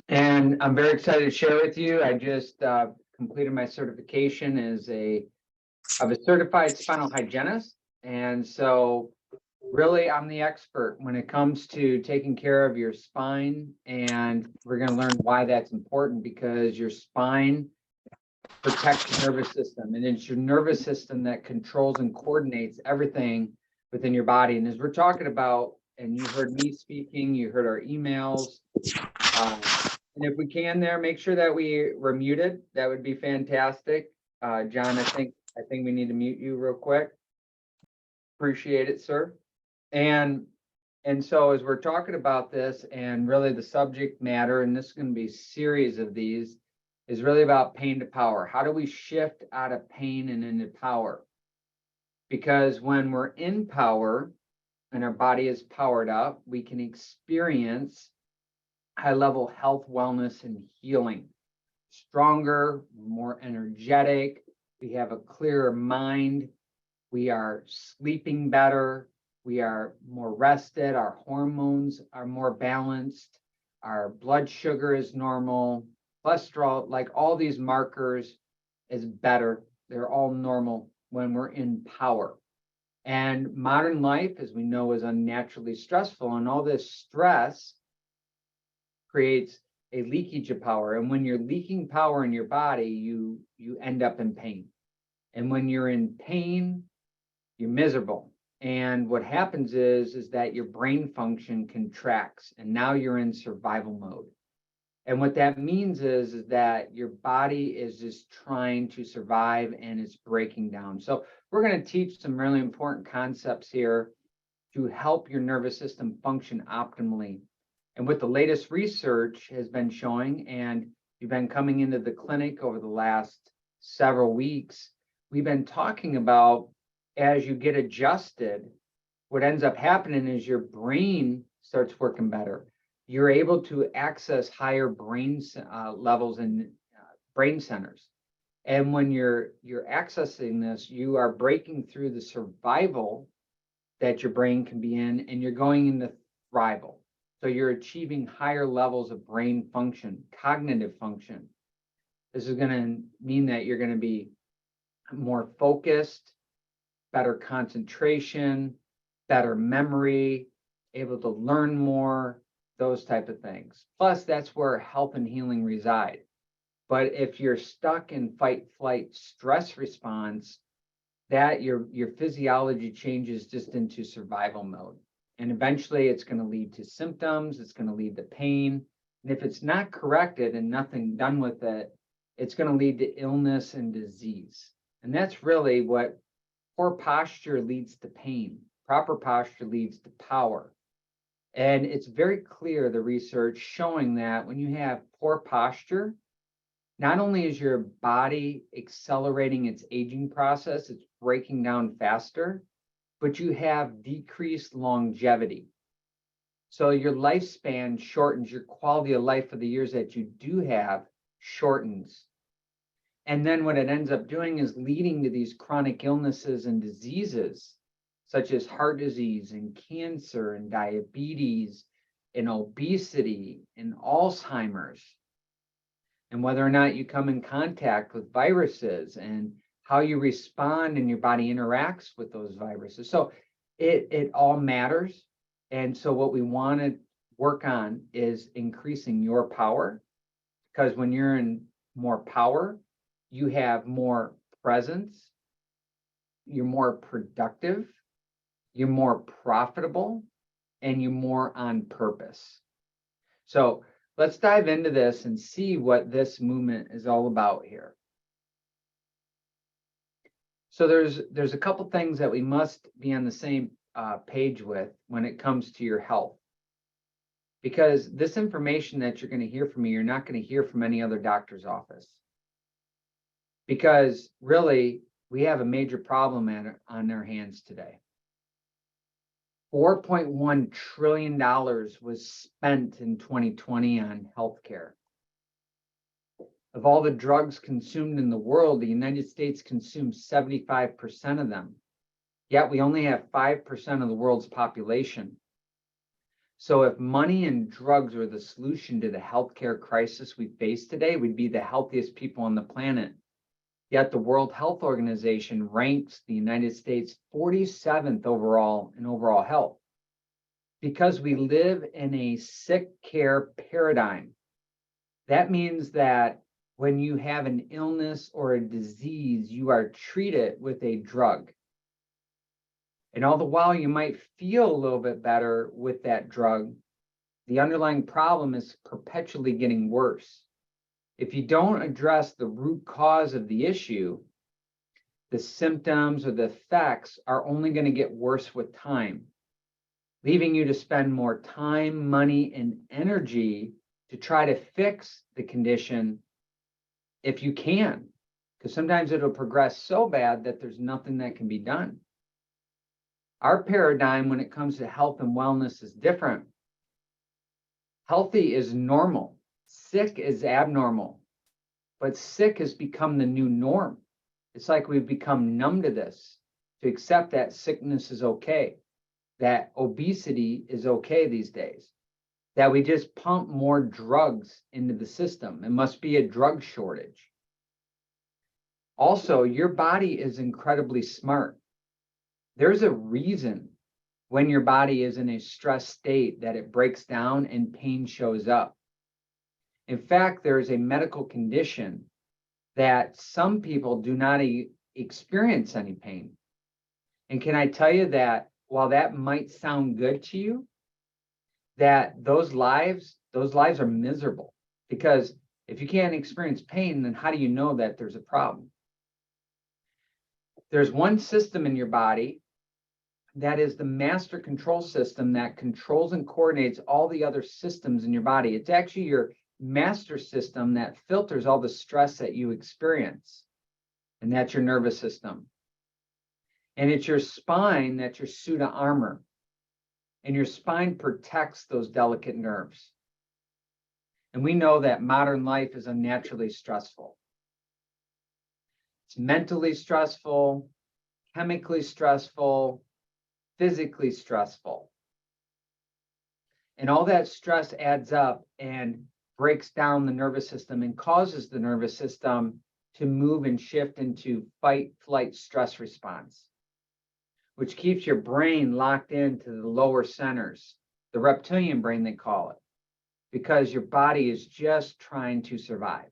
And I'm very excited to share with you. I just completed my certification as a certified spinal hygienist. And so really, I'm the expert when it comes to taking care of your spine. And we're going to learn why that's important, because your spine protects your nervous system. And it's your nervous system that controls and coordinates everything within your body. And as we're talking about, and you heard me speaking, you heard our emails. And if we can there, make sure that we're muted. That would be fantastic. John, I think we need to mute you real quick. Appreciate it, sir. And so as we're talking about this, and really the subject matter, and this is going to be a series of these, is really about pain to power. How do we shift out of pain and into power? Because when we're in power and our body is powered up, we can experience high level health, wellness, and healing. Stronger, more energetic. We have a clearer mind. We are sleeping better. We are more rested. Our hormones are more balanced. Our blood sugar is normal. Cholesterol, like all these markers, is better. They're all normal when we're in power. And modern life, as we know, is unnaturally stressful. And all this stress creates a leakage of power. And when you're leaking power in your body, you end up in pain. And when you're in pain, you're miserable. And what happens is that your brain function contracts, and now you're in survival mode. And what that means is that your body is just trying to survive, and it's breaking down. So we're going to teach some really important concepts here to help your nervous system function optimally. And what the latest research has been showing, and you've been coming into the clinic over the last several weeks, we've been talking about, as you get adjusted, what ends up happening is your brain starts working better. You're able to access higher brain levels and brain centers. And when you're accessing this, you are breaking through the survival that your brain can be in, and you're going into thrival. So you're achieving higher levels of brain function, cognitive function. This is going to mean that you're going to be more focused, better concentration, better memory, able to learn more, those type of things. Plus, that's where health and healing reside. But if you're stuck in fight, flight, stress response, that your physiology changes just into survival mode. And eventually it's going to lead to symptoms, it's going to lead to pain. And if it's not corrected and nothing done with it, it's going to lead to illness and disease. And that's really what poor posture leads to pain. Proper posture leads to power. And it's very clear, the research showing that when you have poor posture, not only is your body accelerating its aging process, it's breaking down faster, but you have decreased longevity. So your lifespan shortens, your quality of life for the years that you do have shortens. And then what it ends up doing is leading to these chronic illnesses and diseases, such as heart disease and cancer and diabetes and obesity and Alzheimer's. And whether or not you come in contact with viruses and how you respond and your body interacts with those viruses. So it all matters. And so what we want to work on is increasing your power, because when you're in more power, you have more presence, you're more productive, you're more profitable, and you're more on purpose. So let's dive into this and see what this movement is all about here. So there's a couple things that we must be on the same page with when it comes to your health. Because this information that you're going to hear from me, you're not going to hear from any other doctor's office. Because really, we have a major problem on our hands today. $4.1 trillion was spent in 2020 on healthcare. Of all the drugs consumed in the world, the United States consumes 75% of them. Yet we only have 5% of the world's population. So if money and drugs were the solution to the healthcare crisis we face today, we'd be the healthiest people on the planet. Yet the World Health Organization ranks the United States 47th overall in overall health. Because we live in a sick care paradigm, that means that when you have an illness or a disease, you are treated with a drug. And all the while you might feel a little bit better with that drug, the underlying problem is perpetually getting worse. If you don't address the root cause of the issue, the symptoms or the effects are only going to get worse with time, leaving you to spend more time, money, and energy to try to fix the condition if you can, because sometimes it'll progress so bad that there's nothing that can be done. Our paradigm when it comes to health and wellness is different. Healthy is normal. Sick is abnormal. But sick has become the new norm. It's like we've become numb to this, to accept that sickness is okay, that obesity is okay these days, that we just pump more drugs into the system. It must be a drug shortage. Also, your body is incredibly smart. There's a reason when your body is in a stress state that it breaks down and pain shows up. In fact, there is a medical condition that some people do not experience any pain. And can I tell you that while that might sound good to you, that those lives are miserable, because if you can't experience pain, then how do you know that there's a problem? There's one system in your body that is the master control system that controls and coordinates all the other systems in your body. It's actually your master system that filters all the stress that you experience, and that's your nervous system. And it's your spine that's your suit of armor, and your spine protects those delicate nerves. And we know that modern life is unnaturally stressful. It's mentally stressful, chemically stressful, physically stressful. And all that stress adds up and breaks down the nervous system and causes the nervous system to move and shift into fight, flight, stress response, which keeps your brain locked into the lower centers, the reptilian brain, they call it, because your body is just trying to survive.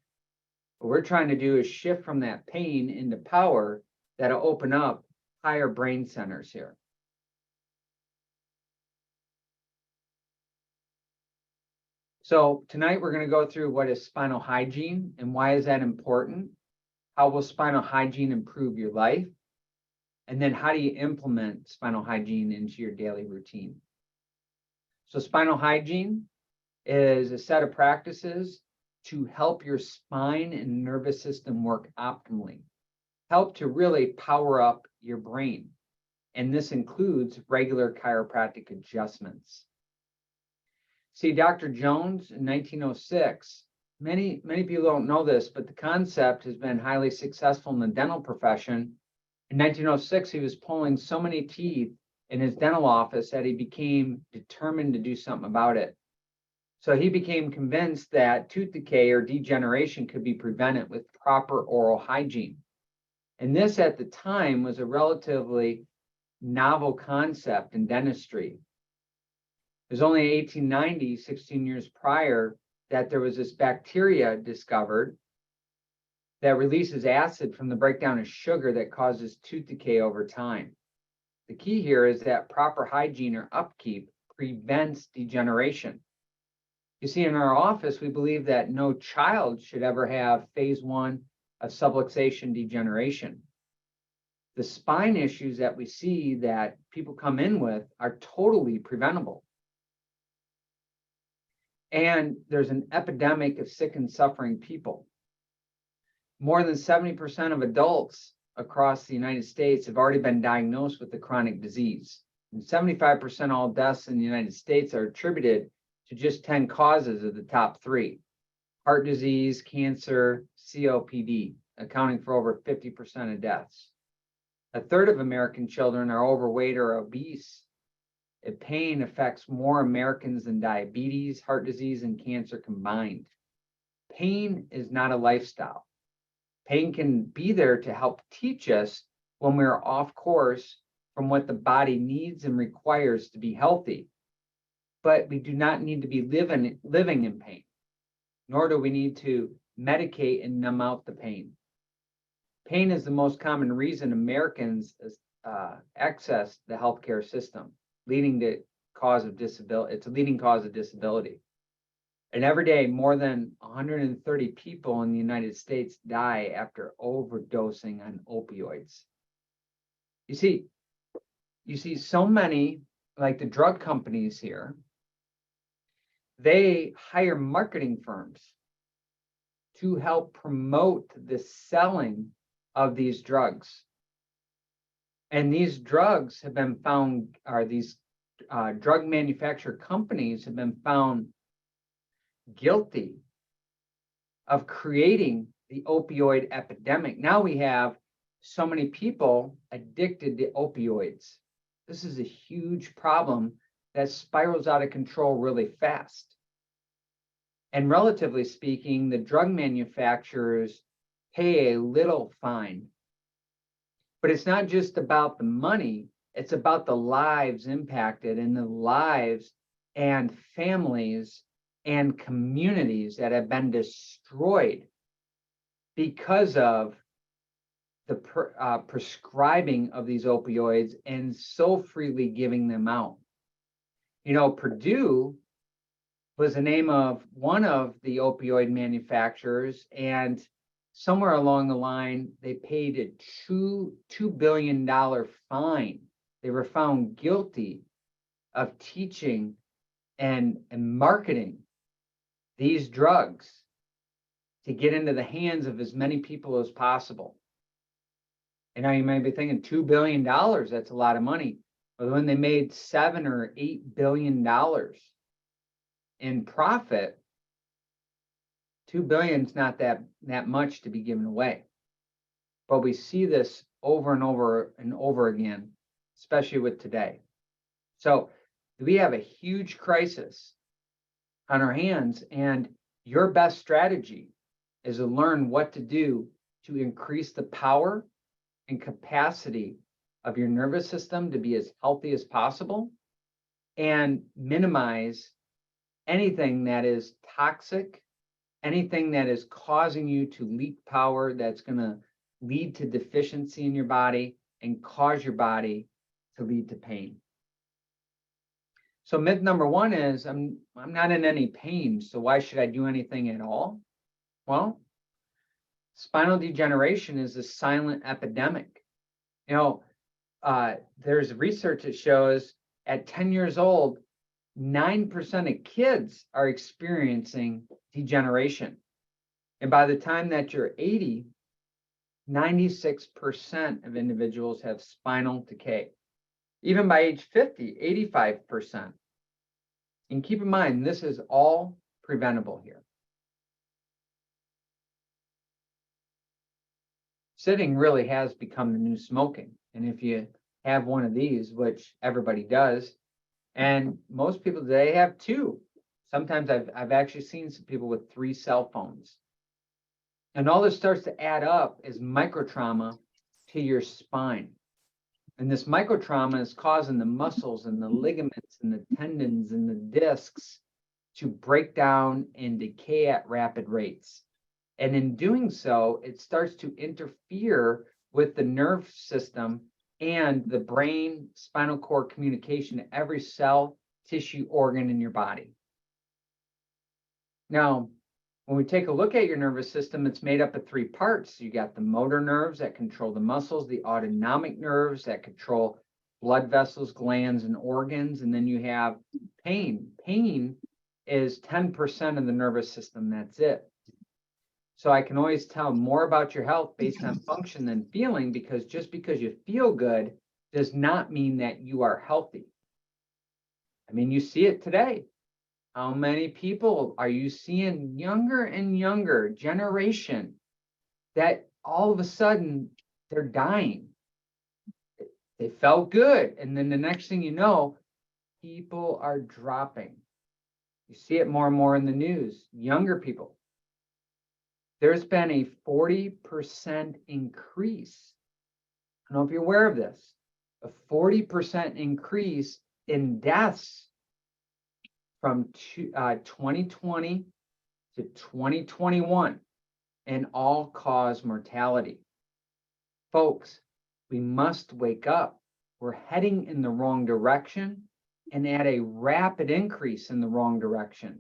What we're trying to do is shift from that pain into power that'll open up higher brain centers here. So tonight we're going to go through what is spinal hygiene and why is that important? How will spinal hygiene improve your life? And then how do you implement spinal hygiene into your daily routine? So spinal hygiene is a set of practices to help your spine and nervous system work optimally, help to really power up your brain. And this includes regular chiropractic adjustments. See, Dr. Jones in 1906, many people don't know this, but the concept has been highly successful in the dental profession. In 1906, he was pulling so many teeth in his dental office that he became determined to do something about it. So he became convinced that tooth decay or degeneration could be prevented with proper oral hygiene. And this at the time was a relatively novel concept in dentistry. It was only 1890, 16 years prior, that there was this bacteria discovered that releases acid from the breakdown of sugar that causes tooth decay over time. The key here is that proper hygiene or upkeep prevents degeneration. You see, in our office, we believe that no child should ever have phase 1 of subluxation degeneration. The spine issues that we see that people come in with are totally preventable. And there's an epidemic of sick and suffering people. More than 70% of adults across the United States have already been diagnosed with the chronic disease. And 75% of all deaths in the United States are attributed to just 10 causes of the top 3. Heart disease, cancer, COPD, accounting for over 50% of deaths. A third of American children are overweight or obese. Pain affects more Americans than diabetes, heart disease, and cancer combined. Pain is not a lifestyle. Pain can be there to help teach us when we're off course from what the body needs and requires to be healthy. But we do not need to be living in pain, nor do we need to medicate and numb out the pain. Pain is the most common reason Americans access the healthcare system, leading to cause of disability. It's a leading cause of disability. And every day, more than 130 people in the United States die after overdosing on opioids. You see so many, like the drug companies here, they hire marketing firms to help promote the selling of these drugs. And these drugs have been found, or these drug manufacturer companies have been found guilty of creating the opioid epidemic. Now we have so many people addicted to opioids. This is a huge problem that spirals out of control really fast. And relatively speaking, the drug manufacturers pay a little fine. But it's not just about the money, it's about the lives impacted and the lives and families and communities that have been destroyed because of the prescribing of these opioids and so freely giving them out. You know, Purdue was the name of one of the opioid manufacturers, and somewhere along the line, they paid a $2 billion fine. They were found guilty of teaching and marketing these drugs to get into the hands of as many people as possible. And now you might be thinking $2 billion, that's a lot of money. But when they made $7 or $8 billion in profit, $2 billion is not that much to be given away. But we see this over and over and over again, especially with today. So we have a huge crisis on our hands, and your best strategy is to learn what to do to increase the power and capacity of your nervous system to be as healthy as possible and minimize anything that is toxic, anything that is causing you to leak power, that's going to lead to deficiency in your body and cause your body to lead to pain. So myth number one is I'm not in any pain, so why should I do anything at all? Well, spinal degeneration is a silent epidemic. You know, there's research that shows at 10 years old, 9% of kids are experiencing degeneration. And by the time that you're 80, 96% of individuals have spinal decay. Even by age 50, 85%. And keep in mind, this is all preventable here. Sitting really has become the new smoking. And if you have one of these, which everybody does, and most people today have two. Sometimes I've actually seen some people with 3 cell phones. And all this starts to add up is microtrauma to your spine. And this microtrauma is causing the muscles and the ligaments and the tendons and the discs to break down and decay at rapid rates. And in doing so, it starts to interfere with the nerve system and the brain spinal cord communication to every cell, tissue, organ in your body. Now, when we take a look at your nervous system, it's made up of 3 parts. You got the motor nerves that control the muscles, the autonomic nerves that control blood vessels, glands, and organs, and then you have pain. Pain is 10% of the nervous system, that's it. So I can always tell more about your health based on function than feeling, because just because you feel good does not mean that you are healthy. I mean, you see it today. How many people are you seeing, younger and younger generation, that all of a sudden they're dying? They felt good. And then the next thing you know, people are dropping. You see it more and more in the news. Younger people. There's been a 40% increase. I don't know if you're aware of this. A 40% increase in deaths from 2020 to 2021 in all-cause mortality. Folks, we must wake up. We're heading in the wrong direction and at a rapid increase in the wrong direction.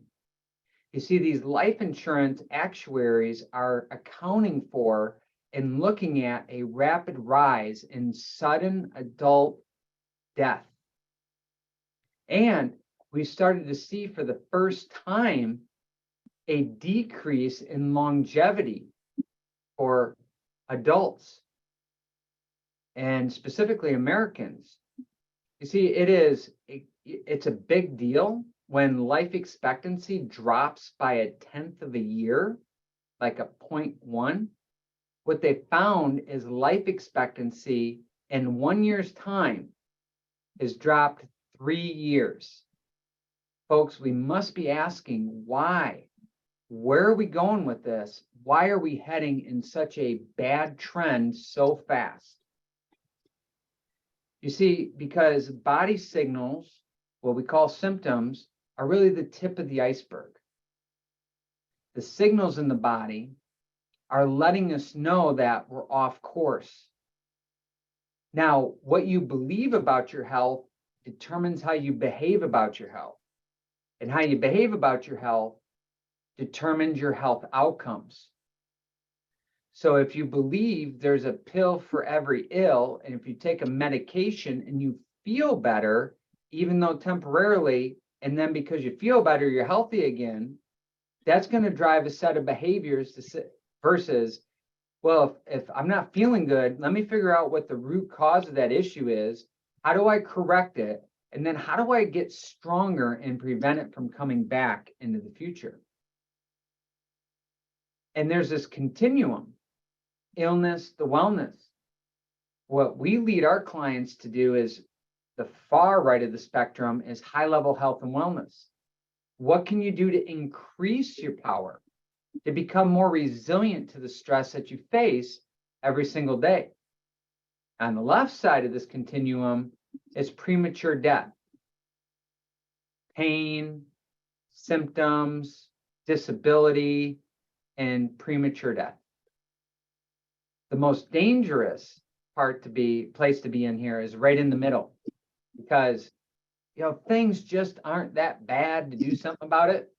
You see, these life insurance actuaries are accounting for and looking at a rapid rise in sudden adult death. And we started to see for the first time a decrease in longevity for adults and specifically Americans. You see, it's a big deal when life expectancy drops by 1/10 of a year, like a 0.1. What they found is life expectancy in 1 year's time has dropped 3 years. Folks, we must be asking why. Where are we going with this? Why are we heading in such a bad trend so fast? You see, because body signals, what we call symptoms, are really the tip of the iceberg. The signals in the body are letting us know that we're off course. Now, what you believe about your health determines how you behave about your health. And how you behave about your health determines your health outcomes. So if you believe there's a pill for every ill, and if you take a medication and you feel better, even though temporarily, and then because you feel better, you're healthy again, that's going to drive a set of behaviors versus, well, if I'm not feeling good, let me figure out what the root cause of that issue is. How do I correct it? And then how do I get stronger and prevent it from coming back into the future? And there's this continuum, illness to wellness. What we lead our clients to do is the far right of the spectrum is high-level health and wellness. What can you do to increase your power, to become more resilient to the stress that you face every single day? On the left side of this continuum is premature death, pain, symptoms, disability, and premature death. The most dangerous place to be in here is right in the middle, because things just aren't that bad to do something about it.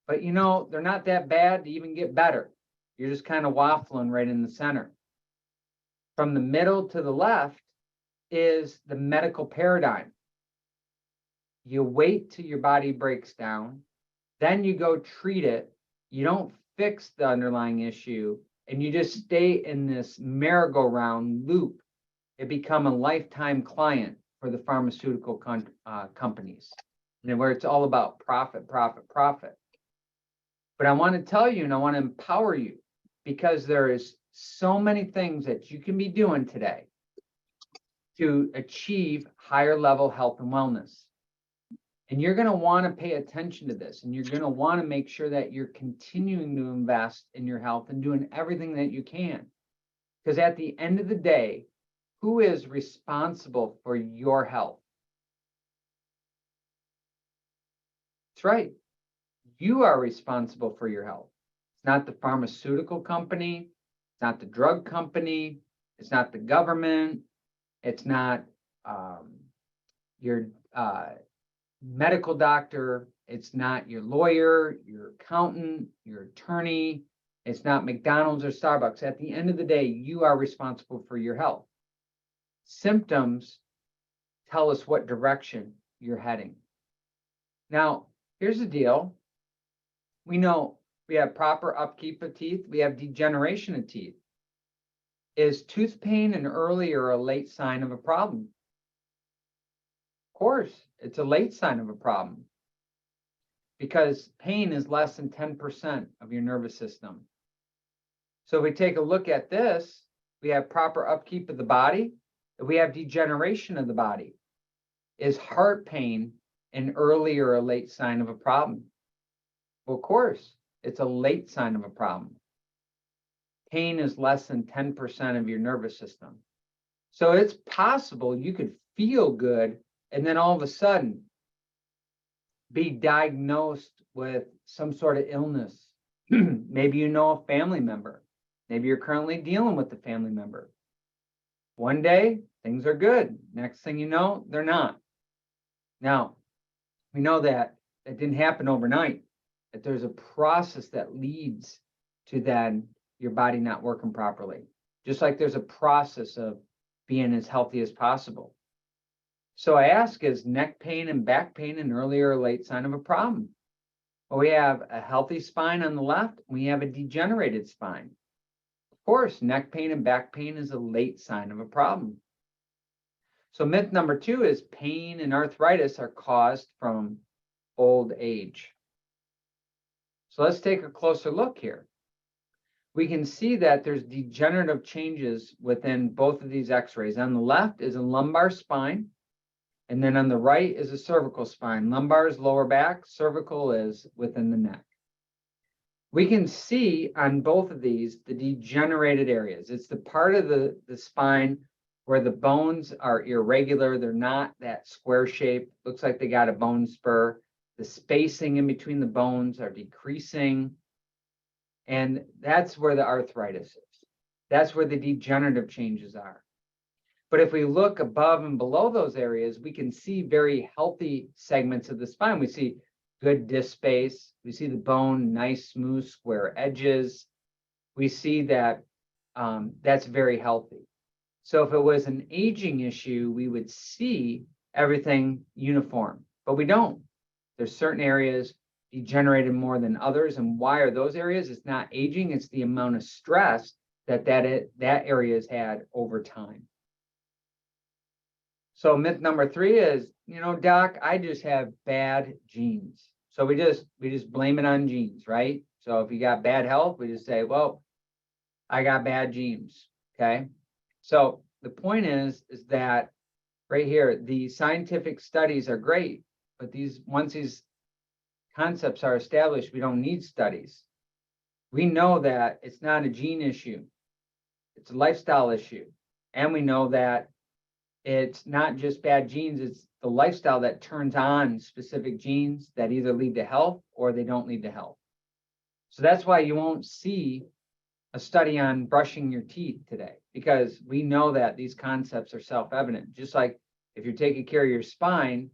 But they're not that bad to even get better. You're just kind of waffling right in the center. From the middle to the left is the medical paradigm. You wait till your body breaks down, then you go treat it. You don't fix the underlying issue, and you just stay in this merry-go-round loop. It become a lifetime client for the pharmaceutical companies, where it's all about profit, profit, profit. But I want to tell you, and I want to empower you, because there is so many things that you can be doing today to achieve higher level health and wellness. And you're going to want to pay attention to this, and you're going to want to make sure that you're continuing to invest in your health and doing everything that you can. Because at the end of the day, who is responsible for your health? That's right. You are responsible for your health. It's not the pharmaceutical company. It's not the drug company. It's not the government. It's not your medical doctor. It's not your lawyer, your accountant, your attorney. It's not McDonald's or Starbucks. At the end of the day, you are responsible for your health. Symptoms tell us what direction you're heading. Now, here's the deal. We know we have proper upkeep of teeth. We have degeneration of teeth. Is tooth pain an early or a late sign of a problem? Of course, it's a late sign of a problem, because pain is less than 10% of your nervous system. So if we take a look at this, we have proper upkeep of the body, we have degeneration of the body. is heart pain an early or a late sign of a problem? Well, of course, it's a late sign of a problem. Pain is less than 10% of your nervous system. So it's possible you could feel good and then all of a sudden be diagnosed with some sort of illness. Maybe you know a family member. Maybe you're currently dealing with a family member. One day, things are good. Next thing you know, they're not. Now, we know that it didn't happen overnight, that there's a process that leads to then your body not working properly. Just like there's a process of being as healthy as possible. So I ask, is neck pain and back pain an early or late sign of a problem? Well, we have a healthy spine on the left, we have a degenerated spine. Of course, neck pain and back pain is a late sign of a problem. So myth number 2 is pain and arthritis are caused from old age. So let's take a closer look here. We can see that there's degenerative changes within both of these x-rays. On the left is a lumbar spine, and then on the right is a cervical spine. Lumbar is lower back, cervical is within the neck. We can see on both of these the degenerated areas. It's the part of the spine where the bones are irregular. They're not that square shape. Looks like they got a bone spur. The spacing in between the bones are decreasing. And that's where the arthritis is. That's where the degenerative changes are. But if we look above and below those areas, we can see very healthy segments of the spine. We see good disc space. We see the bone, nice, smooth, square edges. We see that that's very healthy. So if it was an aging issue, we would see everything uniform, but we don't. There's certain areas degenerated more than others. And why are those areas? It's not aging, it's the amount of stress that area has had over time. So myth number 3 is, doc, I just have bad genes. So we just blame it on genes, right? So if you got bad health, we just say, well, I got bad genes, okay? So the point is that right here, the scientific studies are great, but once these concepts are established, we don't need studies. We know that it's not a gene issue, it's a lifestyle issue. And we know that it's not just bad genes, it's the lifestyle that turns on specific genes that either lead to health or they don't lead to health. So that's why you won't see a study on brushing your teeth today, because we know that these concepts are self-evident. Just like if you're taking care of your spine's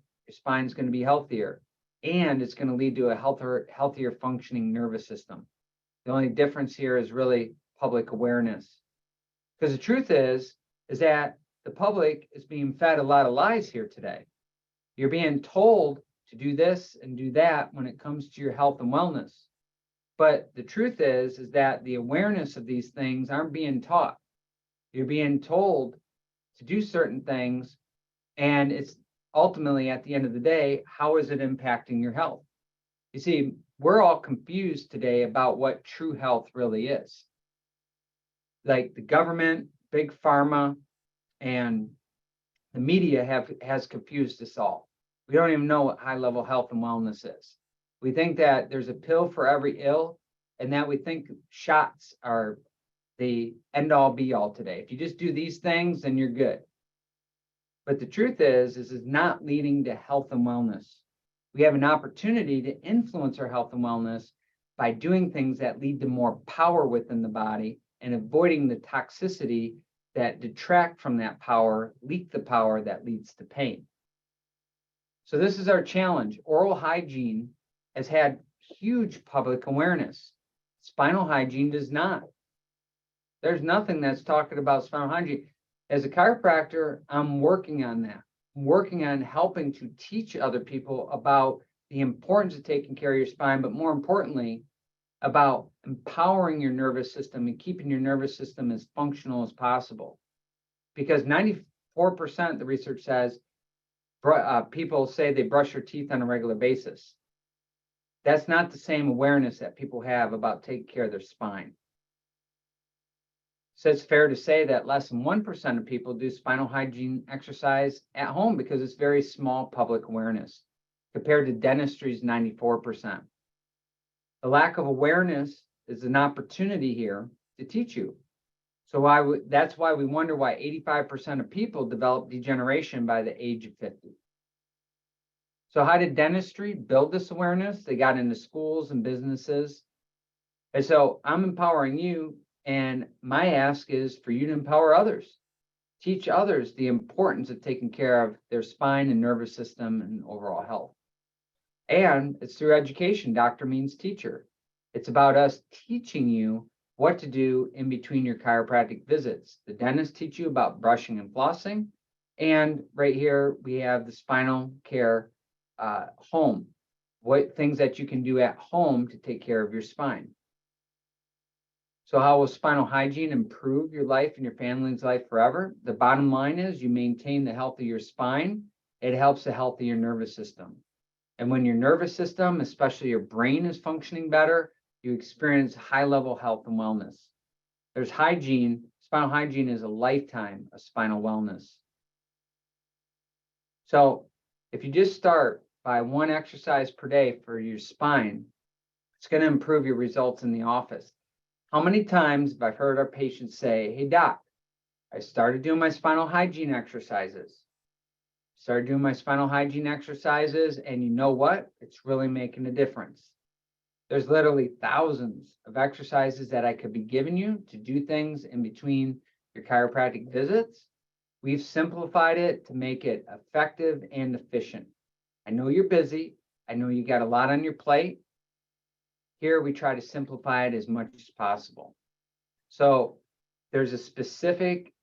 going to be healthier, and it's going to lead to a healthier functioning nervous system. The only difference here is really public awareness. Because the truth is that the public is being fed a lot of lies here today. You're being told to do this and do that when it comes to your health and wellness. But the truth is that the awareness of these things aren't being taught. You're being told to do certain things, and it's ultimately, at the end of the day, how is it impacting your health? You see, we're all confused today about what true health really is. Like the government, big pharma, and the media has confused us all. We don't even know what high-level health and wellness is. We think that there's a pill for every ill, and that we think shots are the end-all be-all today. If you just do these things, then you're good. But the truth is it's not leading to health and wellness. We have an opportunity to influence our health and wellness by doing things that lead to more power within the body and avoiding the toxicity that detract from that power, leak the power that leads to pain. So this is our challenge. Oral hygiene has had huge public awareness. Spinal hygiene does not. There's nothing that's talking about spinal hygiene. As a chiropractor, I'm working on that. I'm working on helping to teach other people about the importance of taking care of your spine, but more importantly, about empowering your nervous system and keeping your nervous system as functional as possible. Because 94% of the research says people say they brush their teeth on a regular basis. That's not the same awareness that people have about taking care of their spine. So it's fair to say that less than 1% of people do spinal hygiene exercise at home because it's very small public awareness compared to dentistry's 94%. The lack of awareness is an opportunity here to teach you. So that's why we wonder why 85% of people develop degeneration by the age of 50. So how did dentistry build this awareness? They got into schools and businesses. And so I'm empowering you, and my ask is for you to empower others. Teach others the importance of taking care of their spine and nervous system and overall health. And it's through education. Doctor means teacher. It's about us teaching you what to do in between your chiropractic visits. The dentist teach you about brushing and flossing. And right here, we have the spinal care home. What things that you can do at home to take care of your spine. So how will spinal hygiene improve your life and your family's life forever? The bottom line is you maintain the health of your spine. It helps the health of your nervous system. And when your nervous system, especially your brain, is functioning better, you experience high-level health and wellness. There's hygiene. Spinal hygiene is a lifetime of spinal wellness. So if you just start by one exercise per day for your spine, it's going to improve your results in the office. How many times have I heard our patients say, hey, doc, I started doing my spinal hygiene exercises. And you know what? It's really making a difference. There's literally thousands of exercises that I could be giving you to do things in between your chiropractic visits. We've simplified it to make it effective and efficient. I know you're busy. I know you got a lot on your plate. Here, we try to simplify it as much as possible. So there's a specific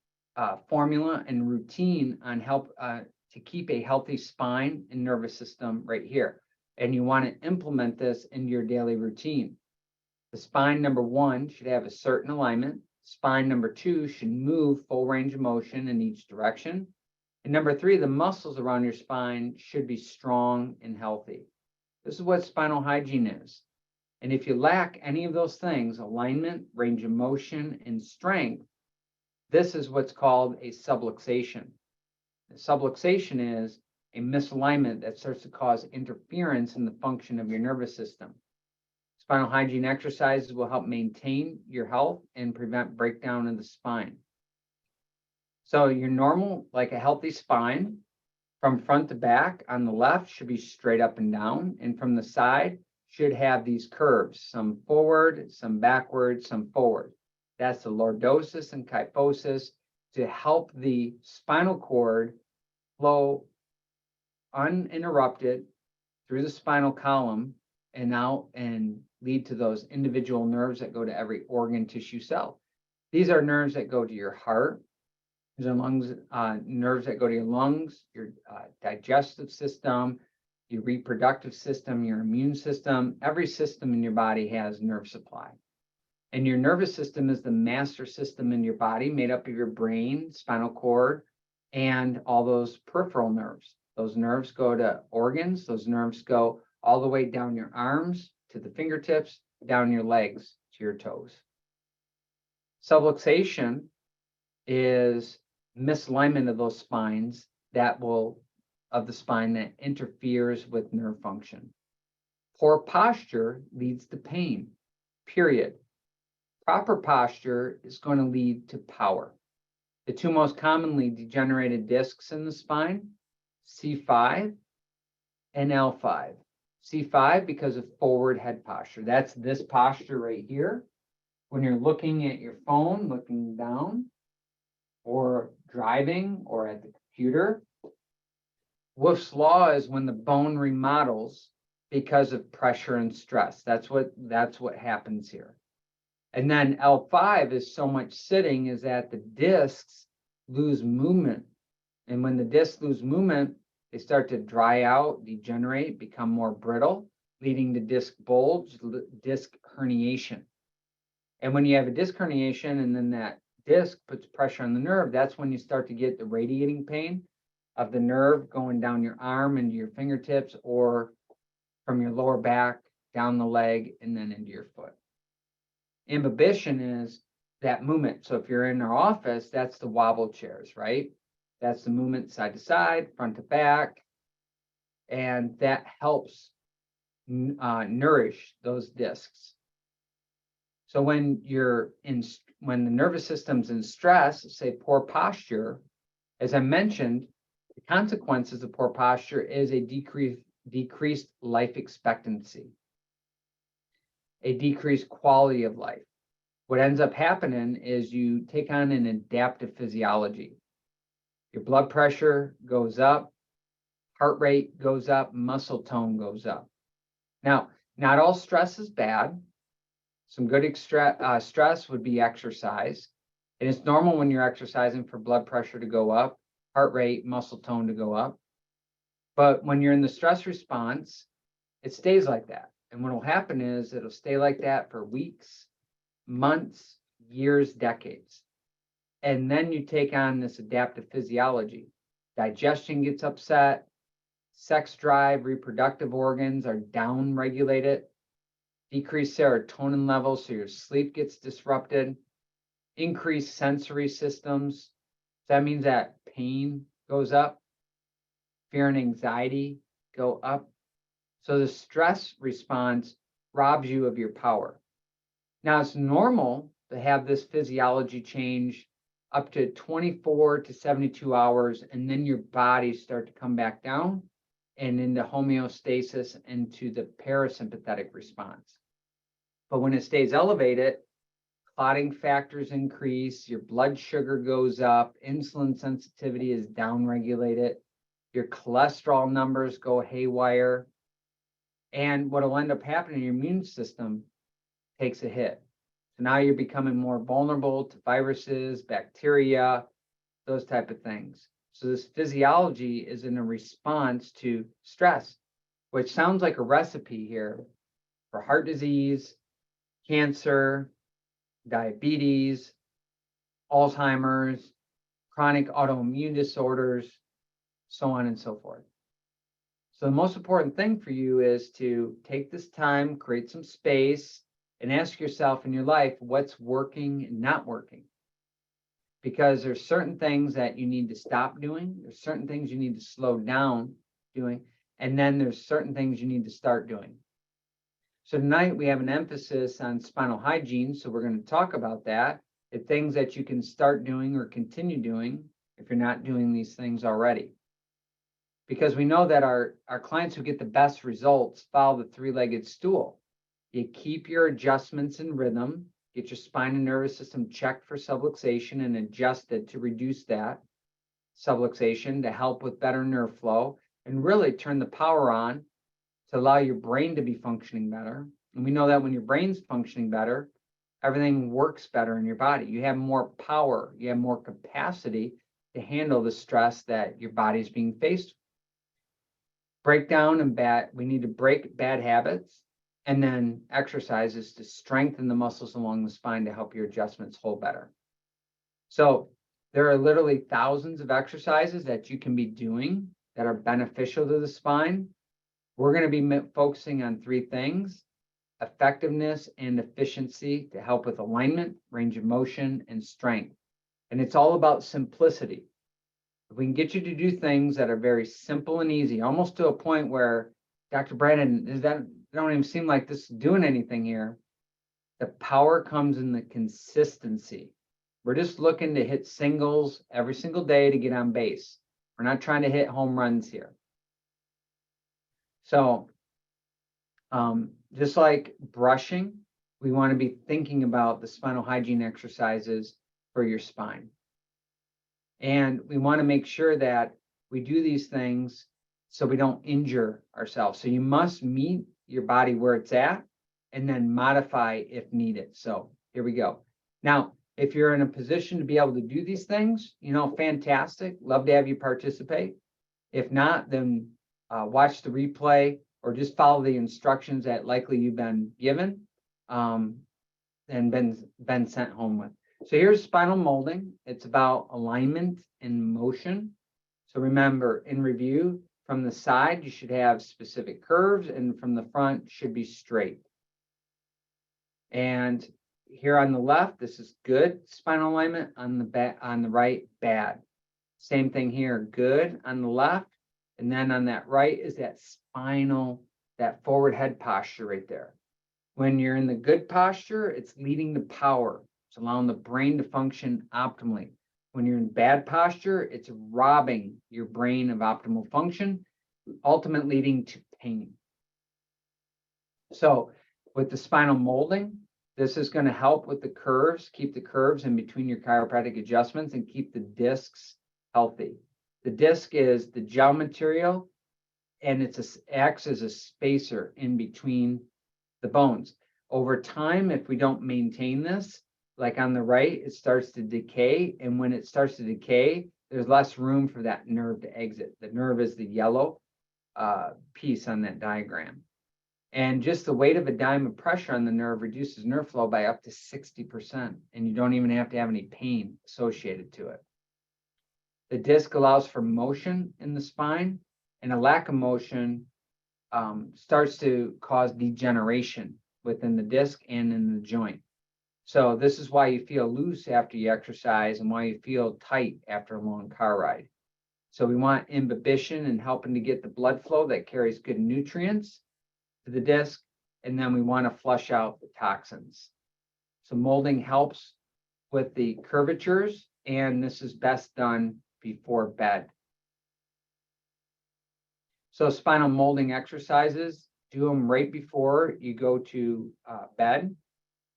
formula and routine on to keep a healthy spine and nervous system right here. And you want to implement this into your daily routine. The spine, number one, should have a certain alignment. Spine, number two, should move full range of motion in each direction. And number three, the muscles around your spine should be strong and healthy. This is what spinal hygiene is. And if you lack any of those things, alignment, range of motion, and strength, this is what's called a subluxation. The subluxation is a misalignment that starts to cause interference in the function of your nervous system. Spinal hygiene exercises will help maintain your health and prevent breakdown of the spine. So your normal, like a healthy spine, from front to back on the left should be straight up and down, and from the side should have these curves, some forward, some backward, some forward. That's the lordosis and kyphosis to help the spinal cord flow uninterrupted through the spinal column and out and lead to those individual nerves that go to every organ, tissue, cell. These are nerves that go to your heart. These are nerves that go to your lungs, your digestive system, your reproductive system, your immune system. Every system in your body has nerve supply. And your nervous system is the master system in your body, made up of your brain, spinal cord, and all those peripheral nerves. Those nerves go to organs. Those nerves go all the way down your arms to the fingertips, down your legs to your toes. Subluxation is misalignment of those spines of the spine that interferes with nerve function. Poor posture leads to pain, period. Proper posture is going to lead to power. The two most commonly degenerated discs in the spine, C5 and L5. C5 because of forward head posture. That's this posture right here. When you're looking at your phone, looking down, or driving, or at the computer. Wolff's Law is when the bone remodels because of pressure and stress. That's what happens here. And then L5 is so much sitting is that the discs lose movement. And when the discs lose movement, they start to dry out, degenerate, become more brittle, leading to disc bulge, disc herniation. And when you have a disc herniation and then that disc puts pressure on the nerve, that's when you start to get the radiating pain of the nerve going down your arm into your fingertips or from your lower back, down the leg, and then into your foot. Imbibition is that movement. So if you're in our office, that's the wobble chairs, right? That's the movement side to side, front to back, and that helps nourish those discs. So when when the nervous system's in stress, say poor posture, as I mentioned, the consequences of poor posture is a decreased life expectancy, a decreased quality of life. What ends up happening is you take on an adaptive physiology. Your blood pressure goes up, heart rate goes up, muscle tone goes up. Now, not all stress is bad. Some good stress would be exercise. And it's normal when you're exercising for blood pressure to go up, heart rate, muscle tone to go up. But when you're in the stress response, it stays like that. And what will happen is it'll stay like that for weeks, months, years, decades. And then you take on this adaptive physiology. Digestion gets upset, sex drive, reproductive organs are down regulated, decreased serotonin levels, so your sleep gets disrupted, increased sensory systems. That means that pain goes up, fear and anxiety go up. So the stress response robs you of your power. Now, it's normal to have this physiology change up to 24 to 72 hours, and then your body start to come back down and into homeostasis, into the parasympathetic response. But when it stays elevated, clotting factors increase, your blood sugar goes up, insulin sensitivity is downregulated, your cholesterol numbers go haywire, and what will end up happening, your immune system takes a hit. So now you're becoming more vulnerable to viruses, bacteria, those type of things. So this physiology is in a response to stress, which sounds like a recipe here for heart disease, cancer, diabetes, Alzheimer's, chronic autoimmune disorders, so on and so forth. So the most important thing for you is to take this time, create some space, and ask yourself in your life what's working and not working. Because there's certain things that you need to stop doing, there's certain things you need to slow down doing, and then there's certain things you need to start doing. So tonight we have an emphasis on spinal hygiene, so we're going to talk about that, the things that you can start doing or continue doing if you're not doing these things already. Because we know that our clients who get the best results follow the three-legged stool. You keep your adjustments in rhythm, get your spine and nervous system checked for subluxation and adjusted to reduce that subluxation to help with better nerve flow and really turn the power on to allow your brain to be functioning better. And we know that when your brain's functioning better, everything works better in your body. You have more power, you have more capacity to handle the stress that your body's being faced with. We need to break bad habits, and then exercises to strengthen the muscles along the spine to help your adjustments hold better. So there are literally thousands of exercises that you can be doing that are beneficial to the spine. We're going to be focusing on three things: effectiveness and efficiency to help with alignment, range of motion, and strength. And it's all about simplicity. If we can get you to do things that are very simple and easy, almost to a point where, Dr. Brandon, don't even seem like this is doing anything here. The power comes in the consistency. We're just looking to hit singles every single day to get on base. We're not trying to hit home runs here. So just like brushing, we want to be thinking about the spinal hygiene exercises for your spine. And we want to make sure that we do these things so we don't injure ourselves. So you must meet your body where it's at and then modify if needed. So here we go. Now, if you're in a position to be able to do these things, fantastic. Love to have you participate. If not, then watch the replay or just follow the instructions that likely you've been given and been sent home with. So here's spinal molding. It's about alignment and motion. So remember, in review, from the side, you should have specific curves, and from the front should be straight. And here on the left, this is good spinal alignment. On the right, bad. Same thing here, good on the left. And then on that right is that spinal, that forward head posture right there. When you're in the good posture, it's leading to power. It's allowing the brain to function optimally. When you're in bad posture, it's robbing your brain of optimal function, ultimately leading to pain. So with the spinal molding, this is going to help with the curves, keep the curves in between your chiropractic adjustments and keep the discs healthy. The disc is the gel material, and it acts as a spacer in between the bones. Over time, if we don't maintain this, like on the right, it starts to decay. And when it starts to decay, there's less room for that nerve to exit. The nerve is the yellow piece on that diagram. And just the weight of a dime of pressure on the nerve reduces nerve flow by up to 60%. And you don't even have to have any pain associated to it. The disc allows for motion in the spine, and a lack of motion starts to cause degeneration within the disc and in the joint. So this is why you feel loose after you exercise and why you feel tight after a long car ride. So we want imbibition and helping to get the blood flow that carries good nutrients to the disc, and then we want to flush out the toxins. So molding helps with the curvatures, and this is best done before bed. So spinal molding exercises, do them right before you go to bed,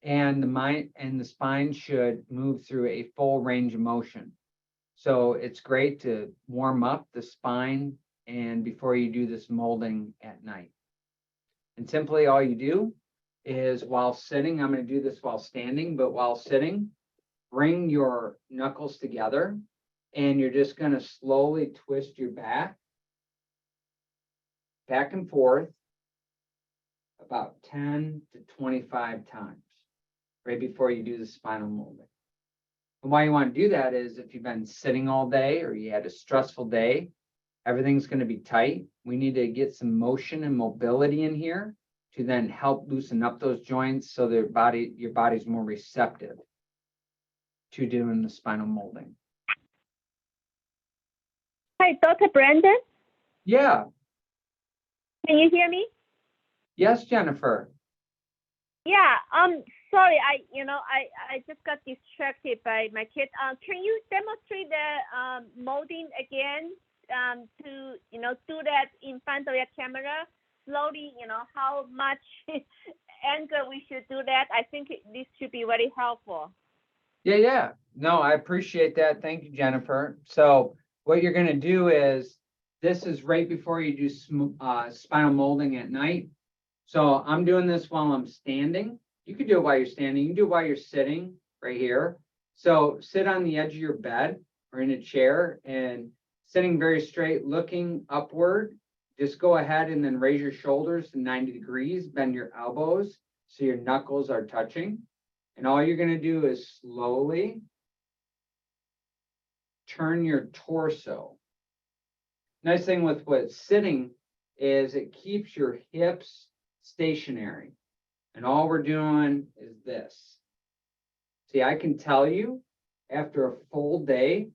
and the spine should move through a full range of motion. So it's great to warm up the spine and before you do this molding at night. And simply all you do is while sitting, I'm going to do this while standing, but while sitting, bring your knuckles together and you're just going to slowly twist your back and forth about 10 to 25 times right before you do the spinal molding. And why you want to do that is if you've been sitting all day or you had a stressful day, everything's going to be tight. We need to get some motion and mobility in here to then help loosen up those joints so your body's more receptive to doing the spinal molding. Hi, Dr. Brandon. Yeah. Can you hear me? Yes, Jennifer. Yeah. Sorry, I just got distracted by my kid. Can you demonstrate the molding again? To do that in front of your camera slowly. How much angle we should do that. I think this should be very helpful. Yeah. No, I appreciate that. Thank you, Jennifer. So what you're going to do is this is right before you do spinal molding at night. So I'm doing this while I'm standing. You can do it while you're standing. You can do it while you're sitting right here. So sit on the edge of your bed or in a chair and sitting very straight, looking upward. Just go ahead and then raise your shoulders to 90 degrees, bend your elbows so your knuckles are touching. And all you're going to do is slowly turn your torso. Nice thing with what's sitting is it keeps your hips stationary. And all we're doing is this. See, I can tell you after a full day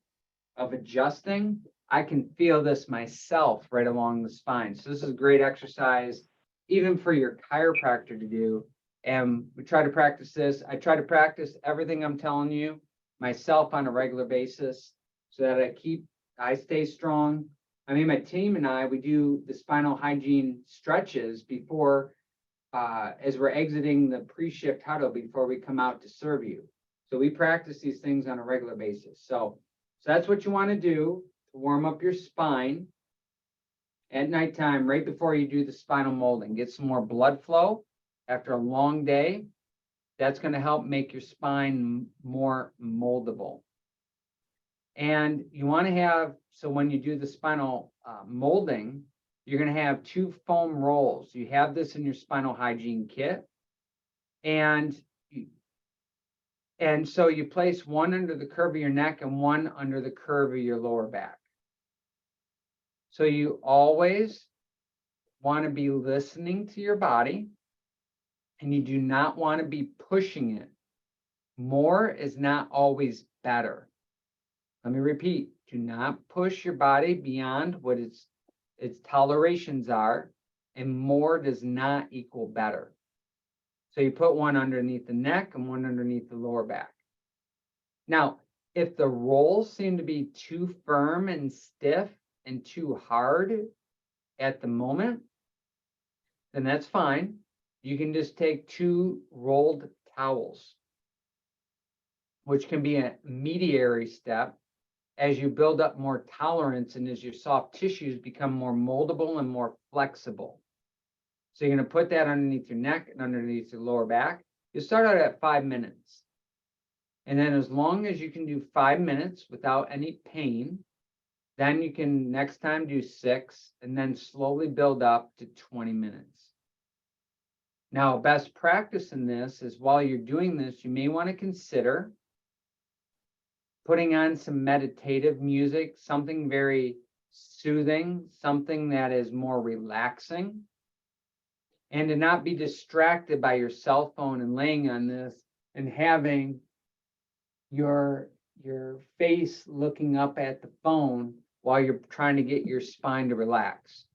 of adjusting, I can feel this myself right along the spine. So this is a great exercise, even for your chiropractor to do. And we try to practice this. I try to practice everything I'm telling you myself on a regular basis so that I stay strong. I mean, my team and I, we do the spinal hygiene stretches before, as we're exiting the pre-shift huddle before we come out to serve you. So we practice these things on a regular basis. So that's what you want to do to warm up your spine at nighttime, right before you do the spinal molding. Get some more blood flow after a long day. That's going to help make your spine more moldable. And you want to have, so when you do the spinal molding, you're going to have 2 foam rolls. You have this in your spinal hygiene kit. And so you place one under the curve of your neck and one under the curve of your lower back. So you always want to be listening to your body, and you do not want to be pushing it More is not always better. Let me repeat, do not push your body beyond what its tolerations are, and more does not equal better. So you put one underneath the neck and one underneath the lower back. Now, if the rolls seem to be too firm and stiff and too hard at the moment, then that's fine. You can just take 2 rolled towels, which can be a mediary step as you build up more tolerance and as your soft tissues become more moldable and more flexible. So you're going to put that underneath your neck and underneath your lower back. You start out at 5 minutes. And then as long as you can do 5 minutes without any pain, then you can next time do 6 and then slowly build up to 20 minutes. Now, best practice in this is while you're doing this, you may want to consider putting on some meditative music, something very soothing, something that is more relaxing, and to not be distracted by your cell phone and laying on this and having your face looking up at the phone while you're trying to get your spine to relax.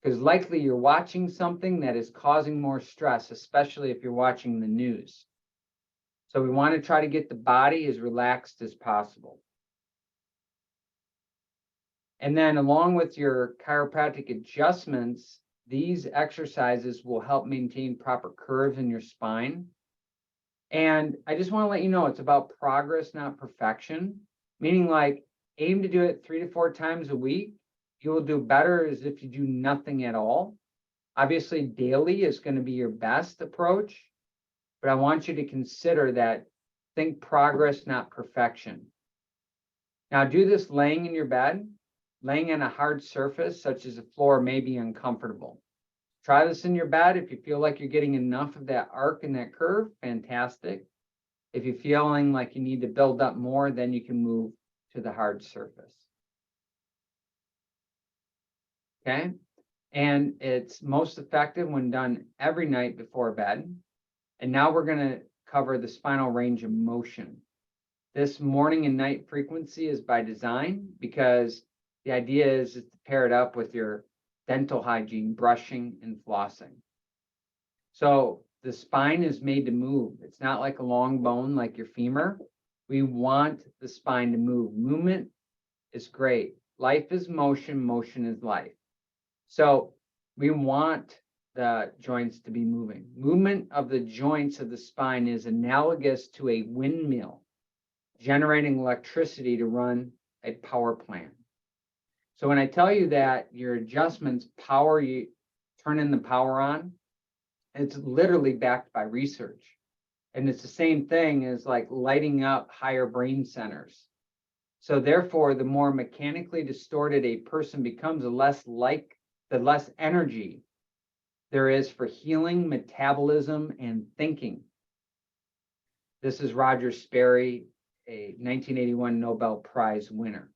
Because likely you're watching something that is causing more stress, especially if you're watching the news. So we want to try to get the body as relaxed as possible. And then along with your chiropractic adjustments, these exercises will help maintain proper curves in your spine. And I just want to let you know, it's about progress, not perfection, meaning like aim to do it 3 to 4 times a week. You will do better as if you do nothing at all. Obviously, daily is going to be your best approach, but I want you to consider that, think progress, not perfection. Now, do this laying in your bed. Laying on a hard surface, such as a floor, may be uncomfortable. Try this in your bed. If you feel like you're getting enough of that arc and that curve, fantastic. If you're feeling like you need to build up more, then you can move to the hard surface. Okay? And it's most effective when done every night before bed. And now we're going to cover the spinal range of motion. This morning and night frequency is by design because the idea is to pair it up with your dental hygiene, brushing and flossing. So the spine is made to move. It's not like a long bone like your femur. We want the spine to move. Movement is great. Life is motion, motion is life. So we want the joints to be moving. Movement of the joints of the spine is analogous to a windmill generating electricity to run a power plant. So when I tell you that your adjustments power you, turning the power on, it's literally backed by research. And it's the same thing as like lighting up higher brain centers. So therefore, the more mechanically distorted a person becomes, the less energy there is for healing, metabolism, and thinking. This is Roger Sperry, a 1981 Nobel Prize winner.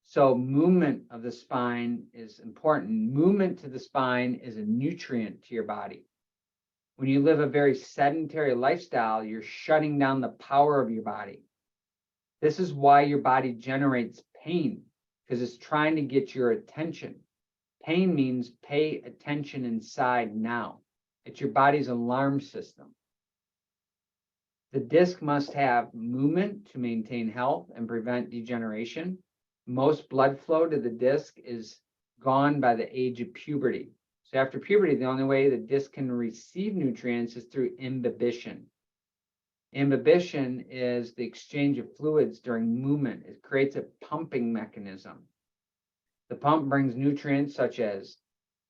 So movement of the spine is important. Movement to the spine is a nutrient to your body. When you live a very sedentary lifestyle, you're shutting down the power of your body. This is why your body generates pain, because it's trying to get your attention. Pain means pay attention inside now. It's your body's alarm system. The disc must have movement to maintain health and prevent degeneration. Most blood flow to the disc is gone by the age of puberty. So after puberty, the only way the disc can receive nutrients is through imbibition. Imbibition is the exchange of fluids during movement. It creates a pumping mechanism. The pump brings nutrients such as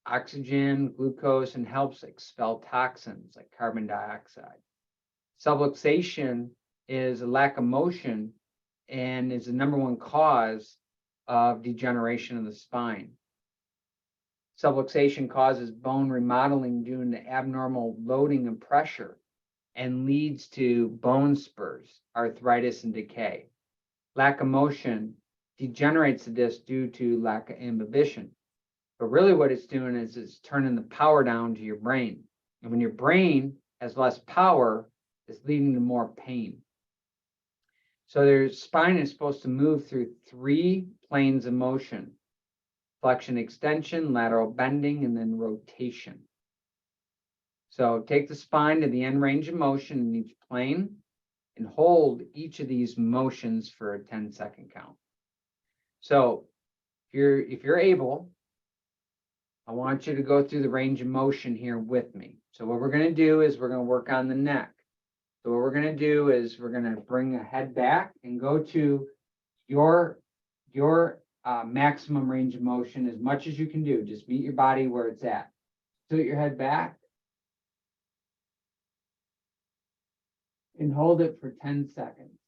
oxygen, glucose, and helps expel toxins like carbon dioxide. Subluxation is a lack of motion and is the #1 cause of degeneration of the spine. Subluxation causes bone remodeling due to abnormal loading and pressure and leads to bone spurs, arthritis, and decay. Lack of motion degenerates the disc due to lack of imbibition. But really what it's doing is it's turning the power down to your brain. And when your brain has less power, it's leading to more pain. So their spine is supposed to move through 3 planes of motion: flexion, extension, lateral bending, and then rotation. So take the spine to the end range of motion in each plane and hold each of these motions for a 10-second count. So if you're able, I want you to go through the range of motion here with me. So what we're going to do is we're going to work on the neck. So what we're going to do is we're going to bring the head back and go to your maximum range of motion as much as you can do. Just meet your body where it's at. Tilt your head back and hold it for 10 seconds.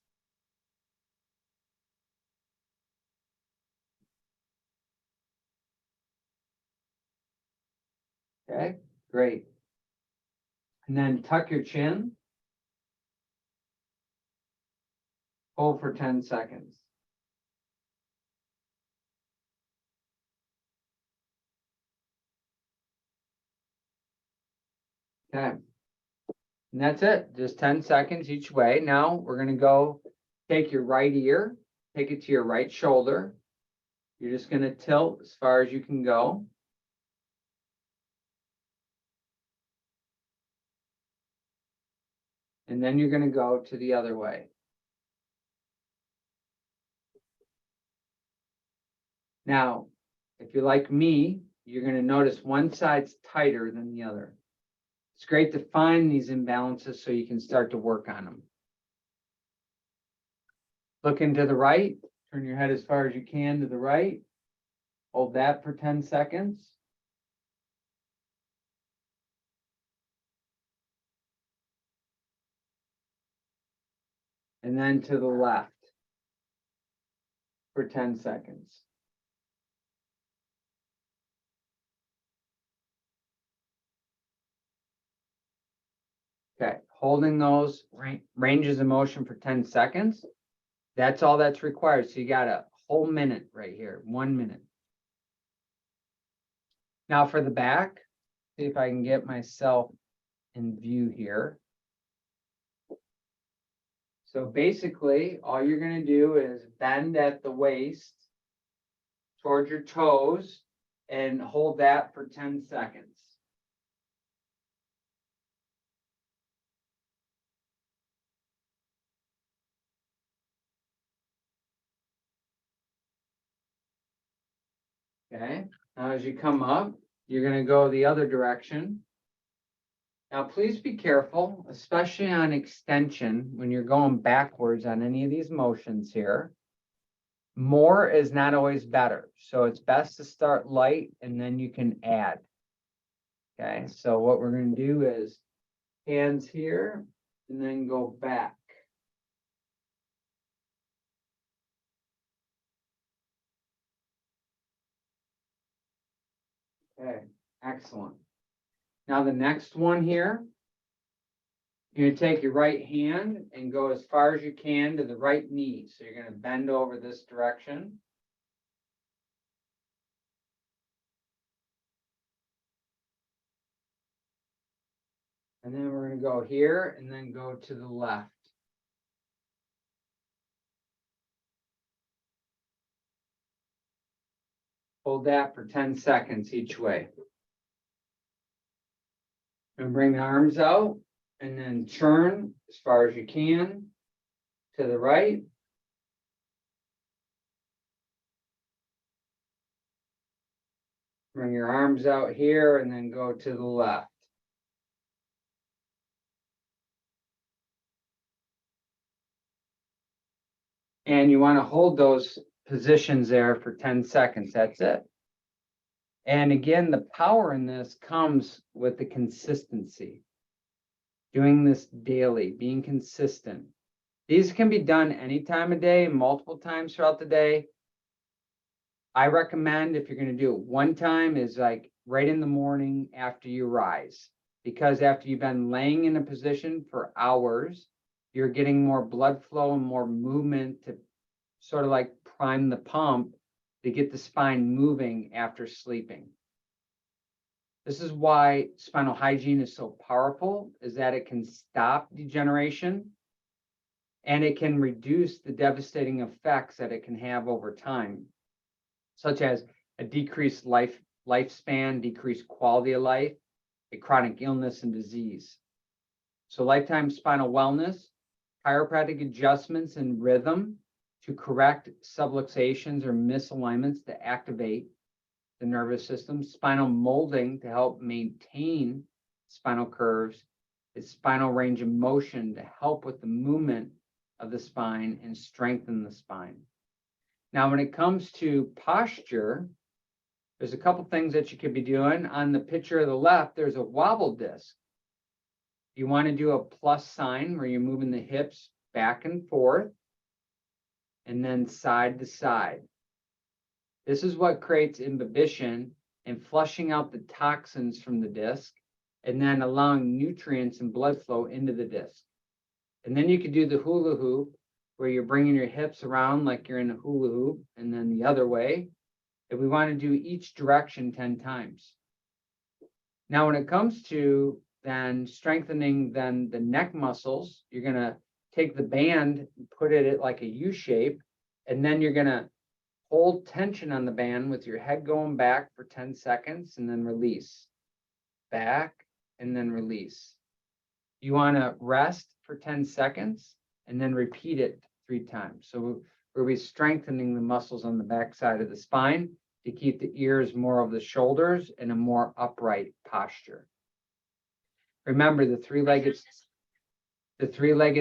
Okay, great. And then tuck your chin. Hold for 10 seconds. Okay. And that's it, just 10 seconds each way. Now we're going to go take your right ear, take it to your right shoulder. You're just going to tilt as far as you can go. And then you're going to go to the other way. Now, if you're like me, you're going to notice one side's tighter than the other. It's great to find these imbalances so you can start to work on them. Looking to the right, turn your head as far as you can to the right. Hold that for 10 seconds. And then to the left for 10 seconds. Okay, holding those ranges of motion for 10 seconds. That's all that's required. So you got a whole minute right here, 1 minute. Now for the back, see if I can get myself in view here. So basically, all you're going to do is bend at the waist towards your toes and hold that for 10 seconds. Okay, now as you come up, you're going to go the other direction. Now, please be careful, especially on extension, when you're going backwards on any of these motions here. More is not always better. So it's best to start light and then you can add. Okay, so what we're going to do is hands here and then go back. Okay, excellent. Now the next one here, you're going to take your right hand and go as far as you can to the right knee. So you're going to bend over this direction. And then we're going to go here and then go to the left. Hold that for 10 seconds each way. And bring the arms out and then turn as far as you can to the right. Bring your arms out here and then go to the left. And you want to hold those positions there for 10 seconds. That's it. And again, the power in this comes with the consistency. Doing this daily, being consistent. These can be done any time of day, multiple times throughout the day. I recommend if you're going to do it one time is like right in the morning after you rise, because after you've been laying in a position for hours, you're getting more blood flow and more movement to sort of like prime the pump to get the spine moving after sleeping. This is why spinal hygiene is so powerful, is that it can stop degeneration and it can reduce the devastating effects that it can have over time, such as a decreased lifespan, decreased quality of life, a chronic illness and disease. So lifetime spinal wellness, chiropractic adjustments and rhythm to correct subluxations or misalignments to activate the nervous system, spinal molding to help maintain spinal curves, is spinal range of motion to help with the movement of the spine and strengthen the spine. Now, when it comes to posture, there's a couple things that you could be doing. On the picture of the left, there's a wobble disc. You want to do a plus sign where you're moving the hips back and forth and then side to side. This is what creates imbibition and flushing out the toxins from the disc and then allowing nutrients and blood flow into the disc. And then you could do the hula hoop where you're bringing your hips around like you're in a hula hoop and then the other way. If we want to do each direction 10 times. Now, when it comes to then strengthening then the neck muscles, you're going to take the band, put it at like a U shape, and then you're going to hold tension on the band with your head going back for 10 seconds and then release. Back and then release. You want to rest for 10 seconds and then repeat it 3 times. So we're strengthening the muscles on the back side of the spine to keep the ears more of the shoulders in a more upright posture. Remember the three-legged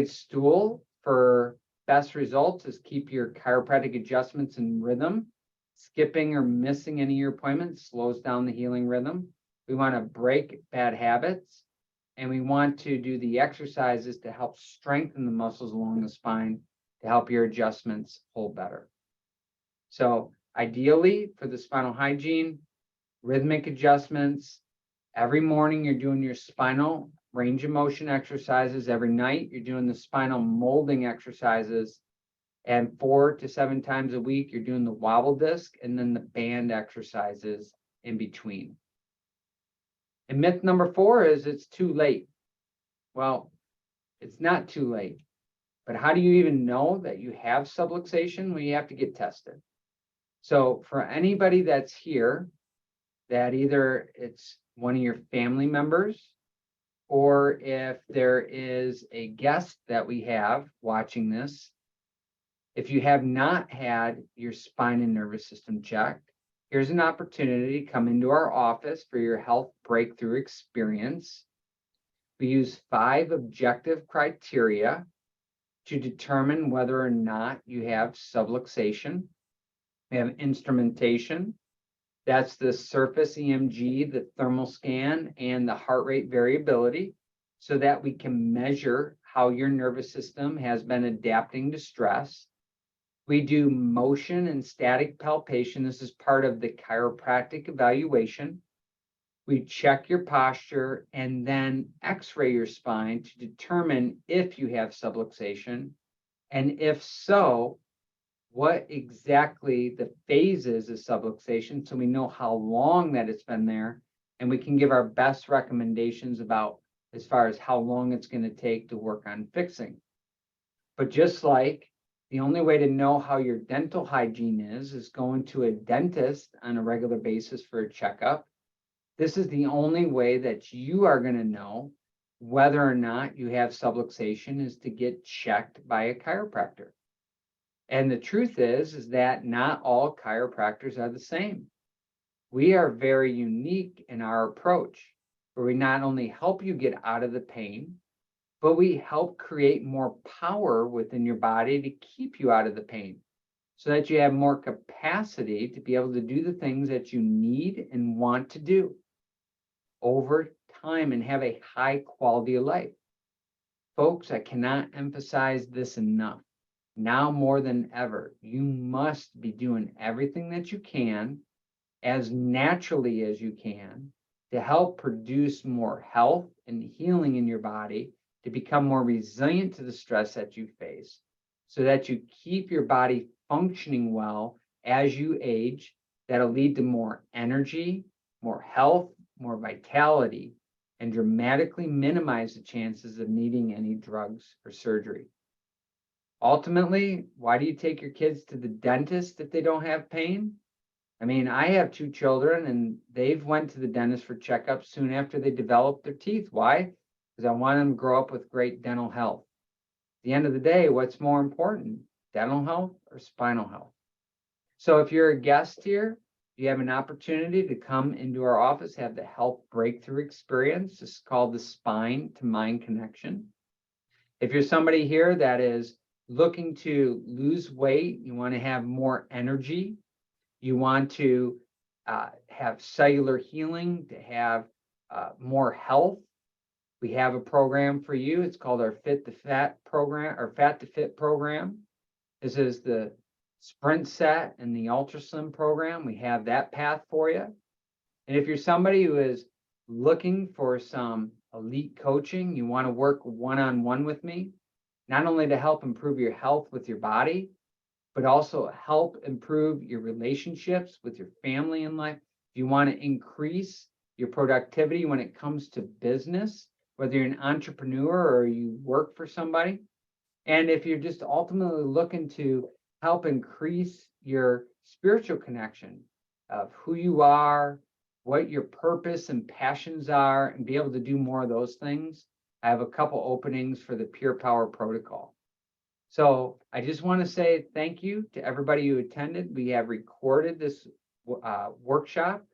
stool for best results is keep your chiropractic adjustments in rhythm. Skipping or missing any of your appointments slows down the healing rhythm. We want to break bad habits, and we want to do the exercises to help strengthen the muscles along the spine to help your adjustments hold better. So ideally for the spinal hygiene, rhythmic adjustments, every morning you're doing your spinal range of motion exercises. Every night you're doing the spinal molding exercises. And 4 to 7 times a week, you're doing the wobble disc and then the band exercises in between. And myth number 4 is it's too late. Well, it's not too late. But how do you even know that you have subluxation? Well, you have to get tested. So for anybody that's here, that either it's one of your family members, or if there is a guest that we have watching this, if you have not had your spine and nervous system checked, here's an opportunity to come into our office for your health breakthrough experience. We use 5 objective criteria to determine whether or not you have subluxation. We have instrumentation. That's the surface EMG, the thermal scan, and the heart rate variability, so that we can measure how your nervous system has been adapting to stress. We do motion and static palpation. This is part of the chiropractic evaluation. We check your posture and then x-ray your spine to determine if you have subluxation, and if so, what exactly the phases of subluxation, so we know how long that it's been there, and we can give our best recommendations about as far as how long it's going to take to work on fixing. But just like the only way to know how your dental hygiene is going to a dentist on a regular basis for a checkup, this is the only way that you are going to know whether or not you have subluxation is to get checked by a chiropractor. And the truth is that not all chiropractors are the same. We are very unique in our approach, where we not only help you get out of the pain, but we help create more power within your body to keep you out of the pain, so that you have more capacity to be able to do the things that you need and want to do over time and have a high quality of life. Folks, I cannot emphasize this enough. Now more than ever, you must be doing everything that you can as naturally as you can to help produce more health and healing in your body, to become more resilient to the stress that you face, so that you keep your body functioning well as you age. That'll lead to more energy, more health, more vitality, and dramatically minimize the chances of needing any drugs or surgery. ultimately, why do you take your kids to the dentist if they don't have pain? I mean, I have 2 children and they've went to the dentist for checkups soon after they developed their teeth. Why? Because I want them to grow up with great dental health. At the end of the day, what's more important, dental health or spinal health? So if you're a guest here, you have an opportunity to come into our office, have the health breakthrough experience. This is called the spine to mind connection. If you're somebody here that is looking to lose weight, you want to have more energy, you want to have cellular healing, to have more health, we have a program for you. It's called our Fit to Fat program, or Fat to Fit program. This is the Sprint Set and the Ultra Slim program. We have that path for you. And if you're somebody who is looking for some elite coaching, you want to work one-on-one with me, not only to help improve your health with your body, but also help improve your relationships with your family in life. If you want to increase your productivity when it comes to business, whether you're an entrepreneur or you work for somebody, and if you're just ultimately looking to help increase your spiritual connection of who you are, what your purpose and passions are, and be able to do more of those things, I have a couple openings for the Pure Power Protocol. So I just want to say thank you to everybody who attended. We have recorded this workshop,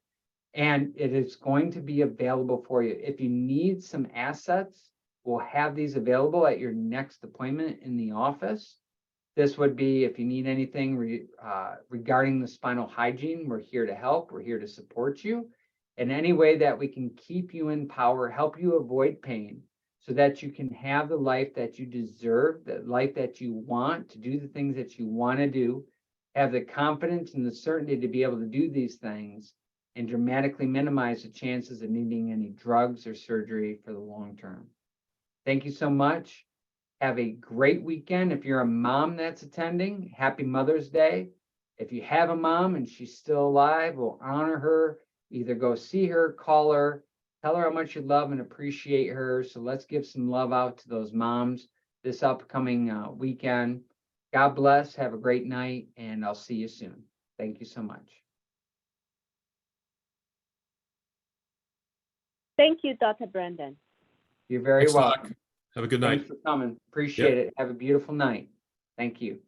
and it is going to be available for you. If you need some assets, we'll have these available at your next appointment in the office. This would be if you need anything regarding the spinal hygiene, we're here to help. We're here to support you in any way that we can keep you in power, help you avoid pain so that you can have the life that you deserve, the life that you want, to do the things that you want to do, have the confidence and the certainty to be able to do these things, and dramatically minimize the chances of needing any drugs or surgery for the long term. Thank you so much. Have a great weekend. If you're a mom that's attending, happy Mother's Day. If you have a mom and she's still alive, we'll honor her. Either go see her, call her, tell her how much you love and appreciate her. So let's give some love out to those moms this upcoming weekend. God bless. Have a great night, and I'll see you soon. Thank you so much. Thank you, Dr. Brandon. You're very Thanks, Doc. welcome. Have a good night. Thanks for coming. Appreciate it. Have a beautiful night. Thank you.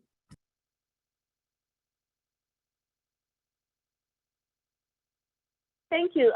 Thank you.